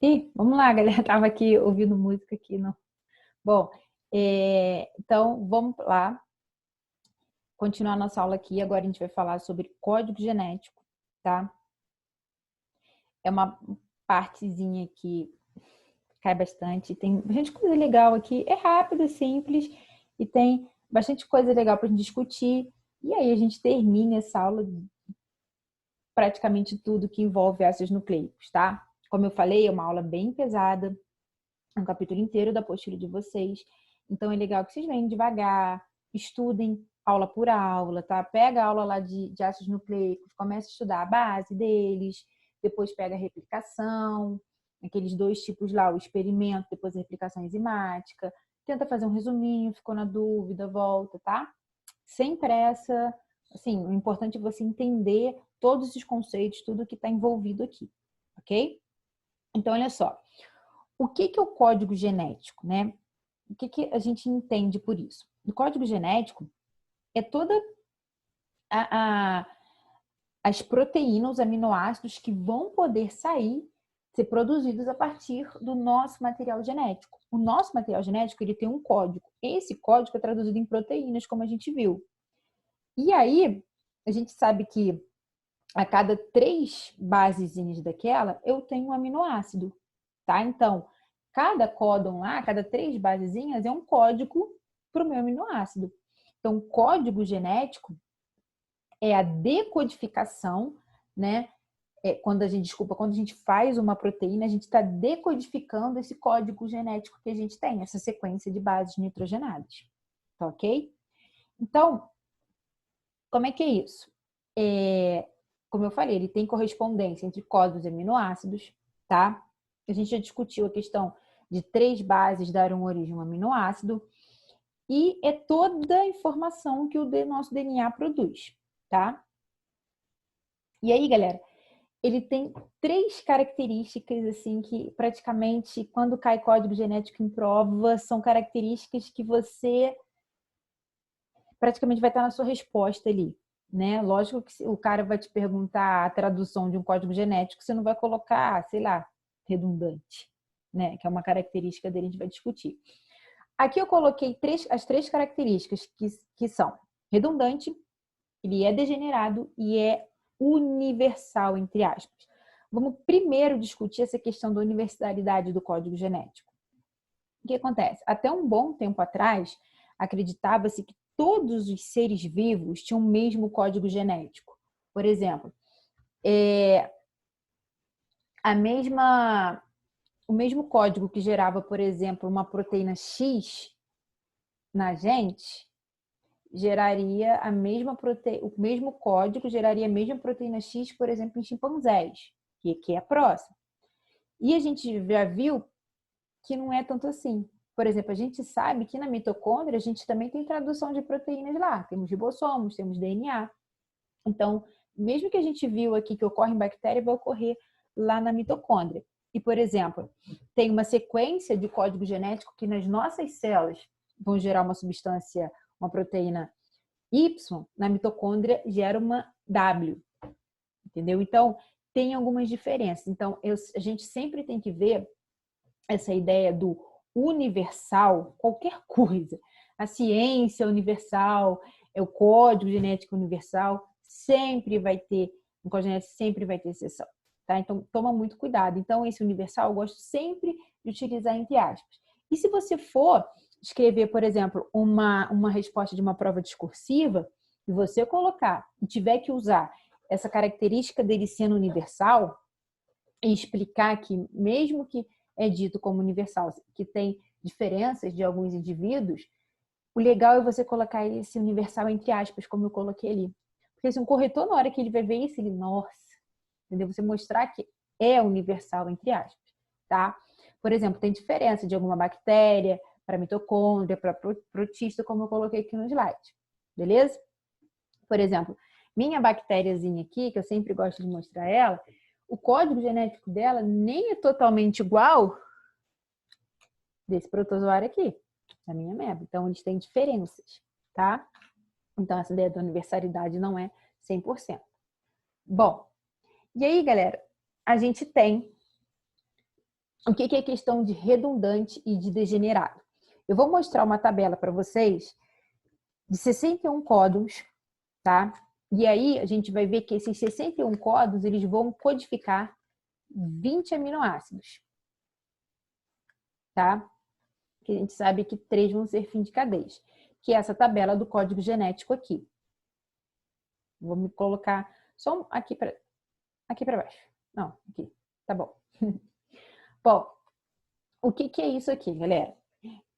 Ih, vamos lá, galera. Tava aqui ouvindo música aqui, não. Bom, então vamos lá, continuar nossa aula aqui. Agora a gente vai falar sobre código genético, tá? É uma partezinha que cai bastante. Tem bastante coisa legal aqui. É rápido, simples e tem bastante coisa legal para a gente discutir. E aí a gente termina essa aula praticamente tudo que envolve ácidos nucleicos, tá? Como eu falei, é uma aula bem pesada. Um capítulo inteiro da apostila de vocês. Então é legal que vocês venham devagar, estudem aula por aula, tá? Pega a aula lá de ácidos nucleicos, começa a estudar a base deles, depois pega a replicação, aqueles dois tipos lá, o experimento, depois a replicação enzimática. Tenta fazer um resuminho, ficou na dúvida, volta, tá? Sem pressa. Assim, o importante é você entender todos esses conceitos, tudo que está envolvido aqui, ok? Então, olha só. O que é o código genético, né? O que a gente entende por isso? O código genético é toda a, a, as proteínas, os aminoácidos que vão poder sair, ser produzidos a partir do nosso material genético. O nosso material genético ele tem um código. Esse código é traduzido em proteínas, como a gente viu. E aí, a gente sabe que a cada 3 basezinhas daquela, eu tenho um aminoácido, tá? Então, cada códon lá, cada 3 basezinhas é um código para o meu aminoácido. Então, o código genético é a decodificação, né? Quando a gente faz uma proteína, a gente está decodificando esse código genético que a gente tem, essa sequência de bases nitrogenadas, tá ok? Então, como é que é isso? Como eu falei, ele tem correspondência entre códigos e aminoácidos, tá? A gente já discutiu a questão de 3 bases darem origem a um aminoácido e é toda a informação que o nosso DNA produz, tá? E aí, galera, ele tem 3 características assim que praticamente quando cai código genético em prova são características que você praticamente vai estar na sua resposta ali, né? Lógico que o cara vai te perguntar a tradução de um código genético, você não vai colocar, sei lá, redundante, né? Que é uma característica dele, a gente vai discutir. Aqui eu coloquei as 3 características que são redundante, ele é degenerado e é universal, entre aspas. Vamos primeiro discutir essa questão da universalidade do código genético. O que acontece? Até um bom tempo atrás, acreditava-se que todos os seres vivos tinham o mesmo código genético. Por exemplo, a mesma, o mesmo código que gerava, por exemplo, uma proteína X na gente, geraria a mesma proteína, o mesmo código geraria a mesma proteína X, por exemplo, em chimpanzés, que é próximo. E a gente já viu que não é tanto assim. Por exemplo, a gente sabe que na mitocôndria a gente também tem tradução de proteínas lá. Temos ribossomos, temos DNA. Então, mesmo que a gente viu aqui que ocorre em bactéria, vai ocorrer lá na mitocôndria. E, por exemplo, tem uma sequência de código genético que nas nossas células vão gerar uma substância, uma proteína Y, na mitocôndria gera uma W, entendeu? Então, tem algumas diferenças. Então, a gente sempre tem que ver essa ideia do universal, qualquer coisa. A ciência universal, o código genético universal, sempre vai ter, o código genético sempre vai ter exceção. Tá? Então, toma muito cuidado. Então, esse universal eu gosto sempre de utilizar entre aspas. E se você for escrever, por exemplo, uma resposta de uma prova discursiva, e você colocar e tiver que usar essa característica dele sendo universal, e explicar que, mesmo que é dito como universal, que tem diferenças de alguns indivíduos, o legal é você colocar esse universal entre aspas, como eu coloquei ali. Porque assim, um corretor, na hora que ele vai ver isso, ele, nossa, entendeu? Você mostrar que é universal entre aspas, tá? Por exemplo, tem diferença de alguma bactéria para mitocôndria, para protista, como eu coloquei aqui no slide, beleza? Por exemplo, minha bactériazinha aqui, que eu sempre gosto de mostrar ela, o código genético dela nem é totalmente igual desse protozoário aqui, da minha ameba. Então, eles têm diferenças, tá? Então, essa ideia da universalidade não é 100%. Bom, e aí, galera, a gente tem O que é questão de redundante e de degenerado? Eu vou mostrar uma tabela para vocês de 61 códons, tá? E aí a gente vai ver que esses 61 códons, eles vão codificar 20 aminoácidos, tá? Que a gente sabe que 3 vão ser fim de cadeias, que é essa tabela do código genético aqui. Vou me colocar só aqui para baixo. Não, aqui. Tá bom. Bom, o que é isso aqui, galera?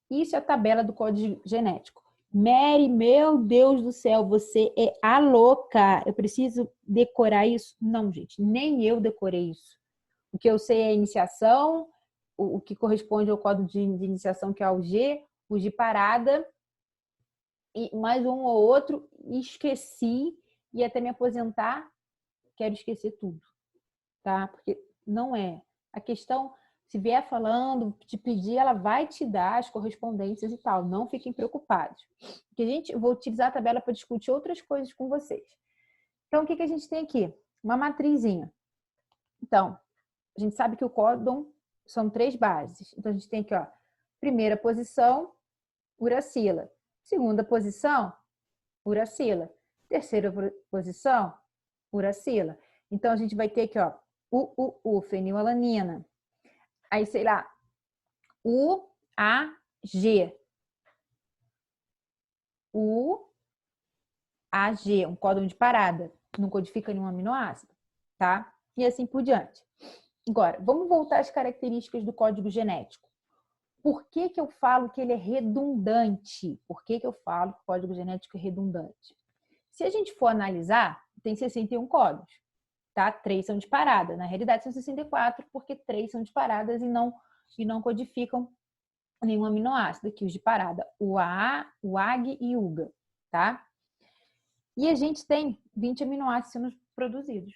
Isso é a tabela do código genético. Mary, meu Deus do céu, você é a louca. Eu preciso decorar isso? Não, gente, nem eu decorei isso. O que eu sei é a iniciação, o que corresponde ao código de iniciação, que é o G, o de parada, e mais um ou outro, esqueci, e até me aposentar, quero esquecer tudo, tá? Porque não é. A questão, se vier falando, te pedir, ela vai te dar as correspondências e tal. Não fiquem preocupados. Porque eu vou utilizar a tabela para discutir outras coisas com vocês. Então, o que a gente tem aqui? Uma matrizinha. Então, a gente sabe que o códon são 3 bases. Então, a gente tem aqui, ó, primeira posição, uracila. Segunda posição, uracila. Terceira posição, uracila. Então, a gente vai ter aqui, ó, fenilalanina. Aí, sei lá, UAG. UAG, um códon de parada. Não codifica nenhum aminoácido, tá? E assim por diante. Agora, vamos voltar às características do código genético. Por que eu falo que ele é redundante? Por que eu falo que o código genético é redundante? Se a gente for analisar, tem 61 códons, tá? 3 são de parada. Na realidade, são 64, porque 3 são de paradas e não codificam nenhum aminoácido. Aqui os de parada, o AA, o AG e o UGA, tá? E a gente tem 20 aminoácidos sendo produzidos.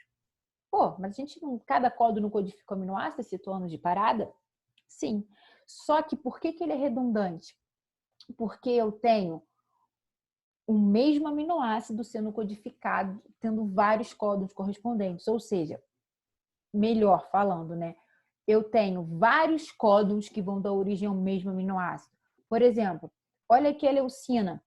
Pô, mas cada códono não codifica o aminoácido, excetuando de parada? Sim. Só que por que ele é redundante? Porque eu tenho o mesmo aminoácido sendo codificado, tendo vários códons correspondentes. Ou seja, melhor falando, né? Eu tenho vários códons que vão dar origem ao mesmo aminoácido. Por exemplo, olha aqui a leucina.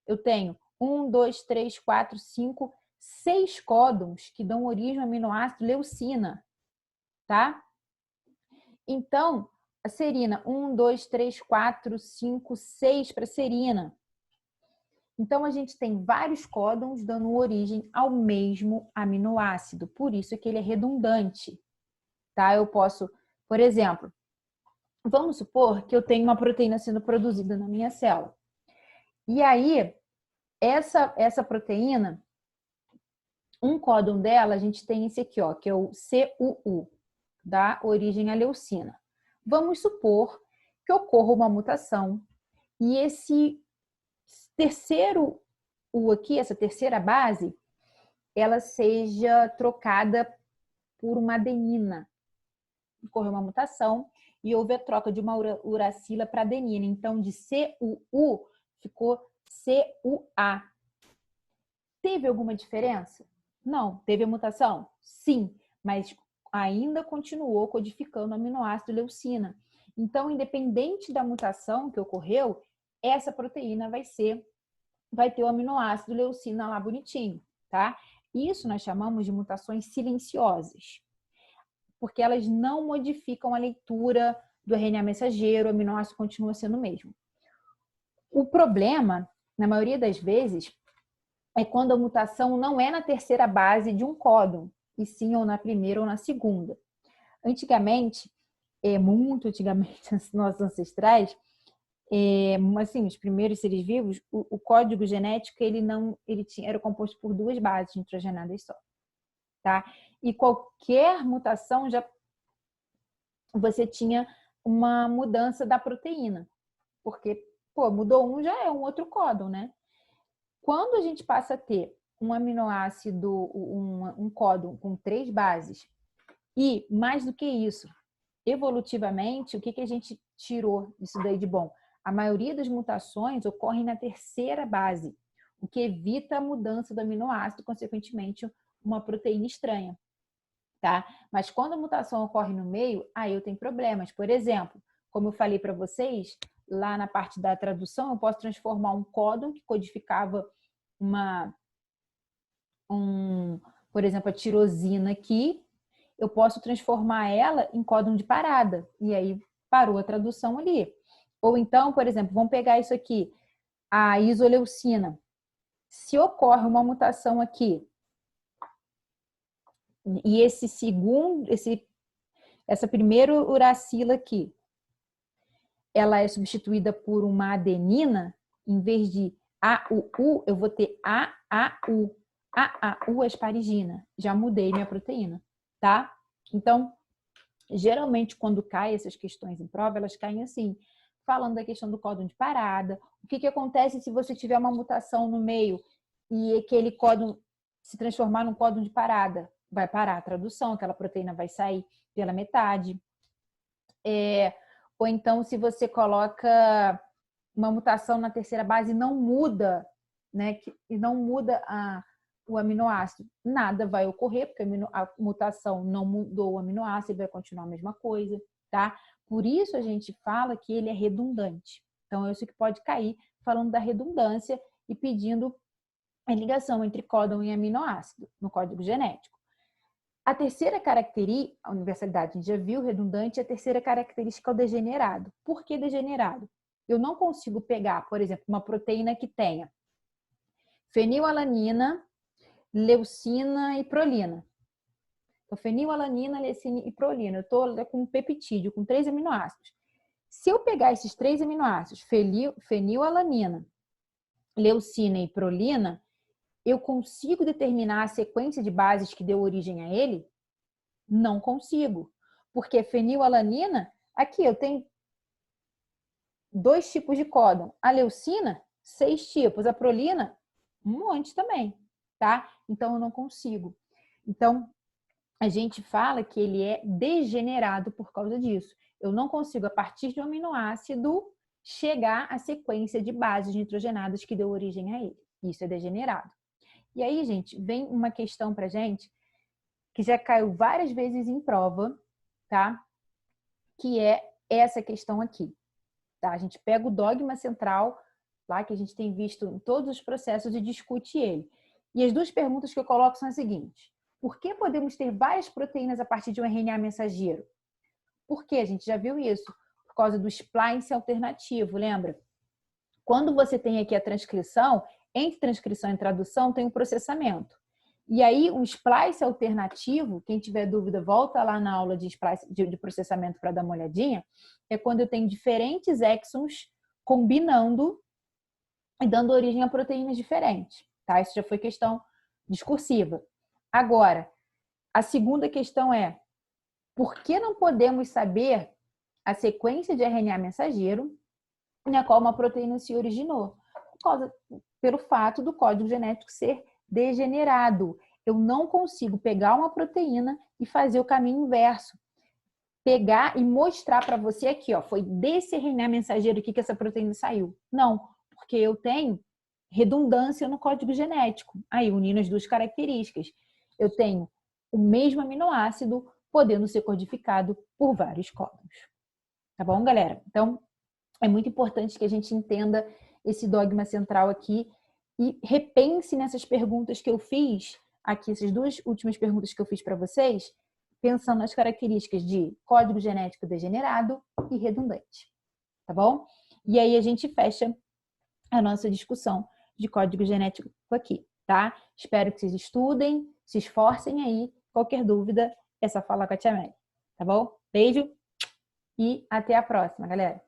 Eu tenho 1, 2, 3, 4, 5, 6 códons que dão origem ao aminoácido leucina, tá? Então, a serina, 1, 2, 3, 4, 5, 6 para serina. Então, a gente tem vários códons dando origem ao mesmo aminoácido. Por isso é que ele é redundante, tá? Eu posso, por exemplo, vamos supor que eu tenho uma proteína sendo produzida na minha célula. E aí, essa proteína, um códon dela, a gente tem esse aqui, ó, que é o CUU, dá origem à leucina. Vamos supor que ocorra uma mutação e esse terceiro U aqui, essa terceira base, ela seja trocada por uma adenina. Ocorreu uma mutação e houve a troca de uma uracila para adenina. Então, de CUU ficou CUA. Teve alguma diferença? Não. Teve a mutação? Sim, mas ainda continuou codificando o aminoácido leucina. Então, independente da mutação que ocorreu, essa proteína vai ter o aminoácido leucina lá bonitinho, tá? Isso nós chamamos de mutações silenciosas, porque elas não modificam a leitura do RNA mensageiro, o aminoácido continua sendo o mesmo. O problema, na maioria das vezes, é quando a mutação não é na terceira base de um códon, e sim ou na primeira ou na segunda. Antigamente, muito antigamente, nossos ancestrais, assim, os primeiros seres vivos, o código genético era composto por 2 bases nitrogenadas só, tá? E qualquer mutação você tinha uma mudança da proteína, porque mudou um, já é um outro códon, né? Quando a gente passa a ter um aminoácido, um códon com 3 bases, e mais do que isso, evolutivamente, o que a gente tirou disso daí de bom? A maioria das mutações ocorrem na terceira base, o que evita a mudança do aminoácido, consequentemente, uma proteína estranha. tá? Mas quando a mutação ocorre no meio, aí eu tenho problemas. Por exemplo, como eu falei para vocês, lá na parte da tradução, eu posso transformar um códon que codificava por exemplo, a tirosina aqui, eu posso transformar ela em códon de parada. E aí parou a tradução ali. Ou então, por exemplo, vamos pegar isso aqui, a isoleucina. Se ocorre uma mutação aqui, e essa primeira uracila aqui, ela é substituída por uma adenina, em vez de AUU, eu vou ter AAU. AAU é asparigina. Já mudei minha proteína, tá? Então, geralmente, quando caem essas questões em prova, elas caem assim, falando da questão do códon de parada. O que acontece se você tiver uma mutação no meio e aquele códon se transformar num códon de parada? Vai parar a tradução, aquela proteína vai sair pela metade. Ou então, se você coloca uma mutação na terceira base e não muda, né? E não muda o aminoácido, nada vai ocorrer, porque a mutação não mudou o aminoácido, vai continuar a mesma coisa, tá? Por isso a gente fala que ele é redundante. Então, é isso que pode cair, falando da redundância e pedindo a ligação entre códon e aminoácido no código genético. A terceira característica, a universalidade a gente já viu, redundante, a terceira característica é o degenerado. Por que degenerado? Eu não consigo pegar, por exemplo, uma proteína que tenha fenilalanina, leucina e prolina. Então, fenilalanina, leucina e prolina. Eu estou com um peptídeo, com 3 aminoácidos. Se eu pegar esses 3 aminoácidos, fenilalanina, leucina e prolina, eu consigo determinar a sequência de bases que deu origem a ele? Não consigo. Porque fenilalanina, aqui eu tenho 2 tipos de códon. A leucina, 6 tipos. A prolina, um monte também, tá? Então, eu não consigo. Então, a gente fala que ele é degenerado por causa disso. Eu não consigo, a partir de um aminoácido, chegar à sequência de bases nitrogenadas que deu origem a ele. Isso é degenerado. E aí, gente, vem uma questão pra gente que já caiu várias vezes em prova, tá? Que é essa questão aqui, tá? A gente pega o dogma central, lá que a gente tem visto em todos os processos e discute ele. E as 2 perguntas que eu coloco são as seguintes. Por que podemos ter várias proteínas a partir de um RNA mensageiro? Por quê? A gente já viu isso. Por causa do splice alternativo, lembra? Quando você tem aqui a transcrição, entre transcrição e tradução tem um processamento. E aí, o splice alternativo, quem tiver dúvida, volta lá na aula de processamento para dar uma olhadinha, é quando eu tenho diferentes exons combinando e dando origem a proteínas diferentes, tá? Isso já foi questão discursiva. Agora, a segunda questão é: por que não podemos saber a sequência de RNA mensageiro na qual uma proteína se originou? Pelo fato do código genético ser degenerado. Eu não consigo pegar uma proteína e fazer o caminho inverso. Pegar e mostrar para você aqui, ó, foi desse RNA mensageiro aqui que essa proteína saiu. Não, porque eu tenho redundância no código genético. Aí, unindo as 2 características. Eu tenho o mesmo aminoácido podendo ser codificado por vários códons. Tá bom, galera? Então, é muito importante que a gente entenda esse dogma central aqui e repense nessas perguntas que eu fiz aqui, essas 2 últimas perguntas que eu fiz para vocês, pensando nas características de código genético degenerado e redundante, tá bom? E aí a gente fecha a nossa discussão de código genético aqui, tá? Espero que vocês estudem, se esforcem aí. Qualquer dúvida, é só falar com a Tia Mary, tá bom? Beijo e até a próxima, galera!